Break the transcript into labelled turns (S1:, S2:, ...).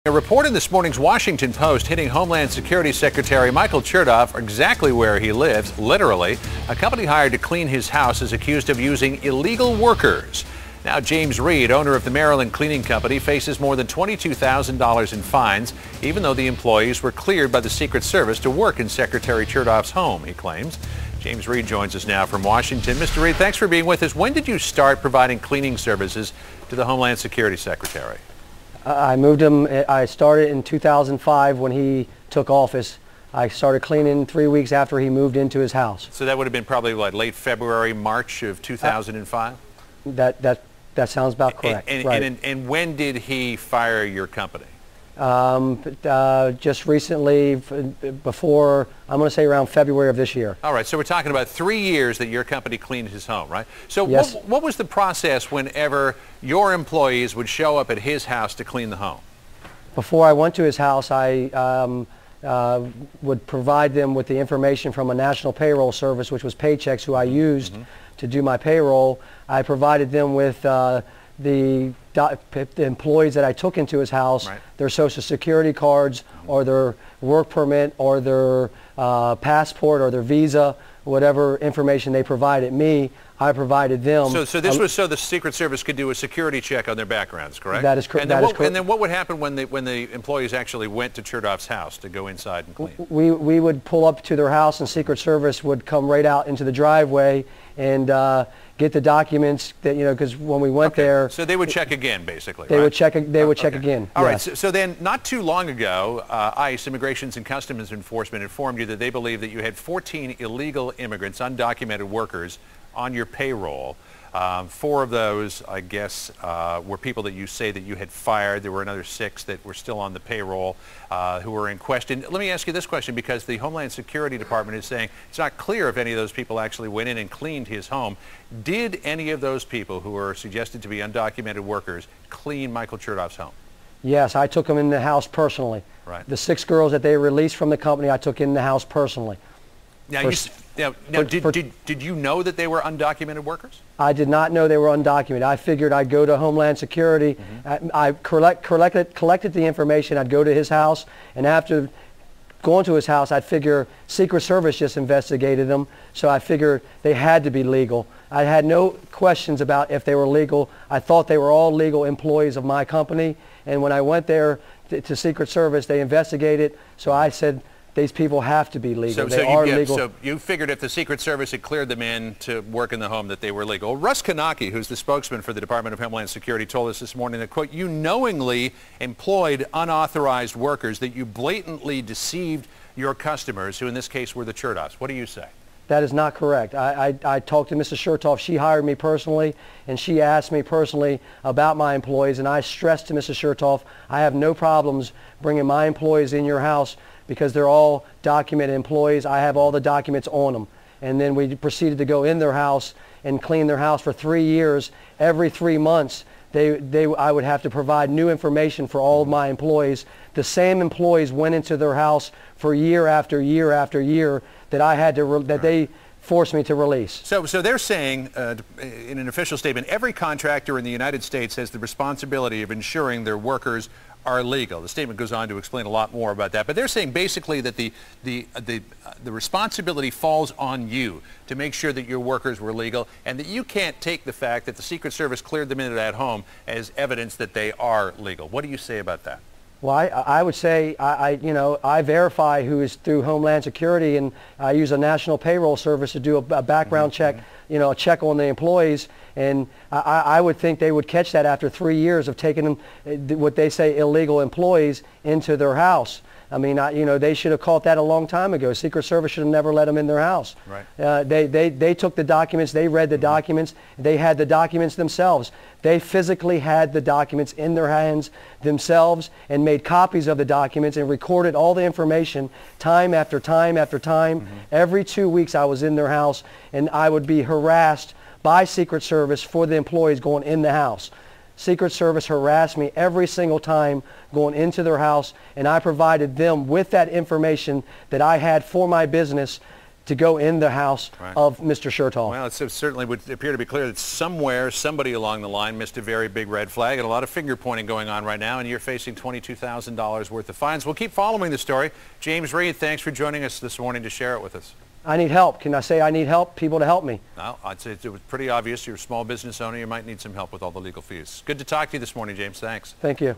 S1: A report in this morning's Washington Post hitting Homeland Security Secretary Michael Chertoff exactly where he lives, literally. A company hired to clean his house is accused of using illegal workers. Now James Reed, owner of the Maryland cleaning company, faces more than $22,000 in fines, even though the employees were cleared by the Secret Service to work in Secretary Chertoff's home, he claims. James Reed joins us now from Washington. Mr. Reed, thanks for being with us. When did you start providing cleaning services to the Homeland Security Secretary?
S2: I started in 2005 when he took office. I started cleaning 3 weeks after he moved into his house.
S1: So that would have been probably what, late February, March of 2005?
S2: That sounds about correct.
S1: And when did he fire your company?
S2: Just recently, before, I'm going to say around February of this year.
S1: All right, so we're talking about 3 years that your company cleaned his home, right? So
S2: yes.
S1: What was the process whenever your employees would show up at his house to clean the home?
S2: Before I went to his house, I would provide them with the information from a national payroll service, which was Paychecks, who I used to do my payroll. I provided them with the employees that I took into his house, their social security cards or their work permit or their passport or their visa, whatever information they provided me, I provided them.
S1: So this was so the Secret Service could do a security check on their backgrounds, correct?
S2: That is correct.
S1: And then what would happen when the employees actually went to Chertoff's house to go inside and clean?
S2: We would pull up to their house and Secret Service would come right out into the driveway and get the documents that, because when we went there.
S1: So they would check again, basically,
S2: They would check again.
S1: All right, so then not too long ago, ICE, Immigrants and Customs Enforcement, informed you that they believe that you had 14 illegal immigrants, undocumented workers, on your payroll. 4 of those, I guess, were people that you say that you had fired. There were another 6 that were still on the payroll who were in question. Let me ask you this question, because the Homeland Security Department is saying it's not clear if any of those people actually went in and cleaned his home. Did any of those people who were suggested to be undocumented workers clean Michael Chertoff's home?
S2: Yes, I took them in the house personally.
S1: Right.
S2: The 6 girls that they released from the company, I took in the house personally.
S1: Now, did you know that they were undocumented workers?
S2: I did not know they were undocumented. I figured I'd go to Homeland Security. I collected the information. I'd go to his house, and after going to his house, I'd figure Secret Service just investigated them, so I figured they had to be legal. I had no questions about if they were legal. I thought they were all legal employees of my company, and when I went there to Secret Service, they investigated, so I said, these people have to be legal. They are legal.
S1: So you figured if the Secret Service had cleared them in to work in the home that they were legal. Russ Kanaki, who's the spokesman for the Department of Homeland Security, told us this morning that, quote, you knowingly employed unauthorized workers, that you blatantly deceived your customers, who in this case were the Chertoffs. What do you say?
S2: That is not correct. I talked to Mrs. Chertoff. She hired me personally, and she asked me personally about my employees, and I stressed to Mrs. Chertoff, I have no problems bringing my employees in your house because they're all documented employees. I have all the documents on them. And then we proceeded to go in their house and clean their house for 3 years. Every 3 months, I would have to provide new information for all of my employees. The same employees went into their house for year after year after year that I had to they forced me to release.
S1: So they're saying, in an official statement, every contractor in the United States has the responsibility of ensuring their workers are legal. The statement goes on to explain a lot more about that, but they're saying basically that the responsibility falls on you to make sure that your workers were legal, and that you can't take the fact that the Secret Service cleared them into that home as evidence that they are legal. What do you say about that?
S2: Well, I would say I verify who is through Homeland Security, and I use a national payroll service to do a background check, a check on the employees, and I would think they would catch that after 3 years of taking them, what they say, illegal employees into their house. I mean, they should have caught that a long time ago. Secret Service should have never let them in their house.
S1: Right.
S2: They took the documents, they read the documents, they had the documents themselves. They physically had the documents in their hands themselves and made copies of the documents and recorded all the information time after time after time. Every 2 weeks I was in their house, and I would be harassed by Secret Service for the employees going in the house. Secret Service harassed me every single time going into their house, and I provided them with that information that I had for my business to go in the house of Mr. Chertoff.
S1: Well, it certainly would appear to be clear that somewhere, somebody along the line missed a very big red flag, and a lot of finger pointing going on right now, and you're facing $22,000 worth of fines. We'll keep following the story. James Reed, thanks for joining us this morning to share it with us.
S2: I need help. Can I say I need help? People to help me.
S1: Well, I'd say it was pretty obvious. You're a small business owner. You might need some help with all the legal fees. Good to talk to you this morning, James. Thanks.
S2: Thank you.